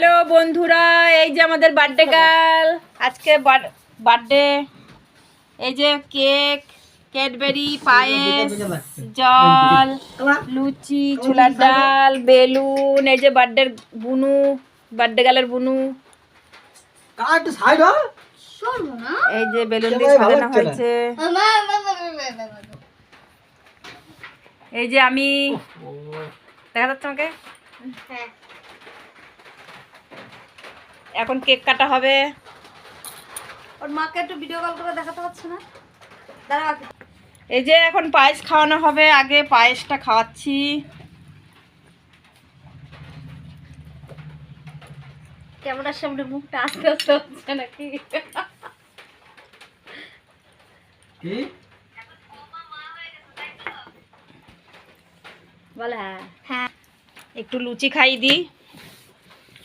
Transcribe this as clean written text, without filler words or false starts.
Hello বন্ধুরা, এই যে আমাদের বার্থডে গার্ল আজকে বার্থডে। এই যে কেক, ক্যাডবেরি, পায়েস, জল, লুচি, ছোলার ডাল, বেলুন। এই যে বার্থডের বুনু, বার্থডে গার্লের বুনু। এই যে বেলুন দিয়ে সাজানো হয়েছে। এই যে আমি, দেখা যাচ্ছে আমাকে? এখন কেক কাটা হবে। ওর মাকে একটু ভিডিও কল করে দেখাতে পারছে না। এই যে এখন পায়েস খাওয়ানো হবে, আগে পায়েসটা খাওয়াচ্ছি। ক্যামেরার সামনে মুখটা আস্তে আস্তে হচ্ছে নাকি? বলে হ্যাঁ। একটু লুচি খাইয়ে দিই।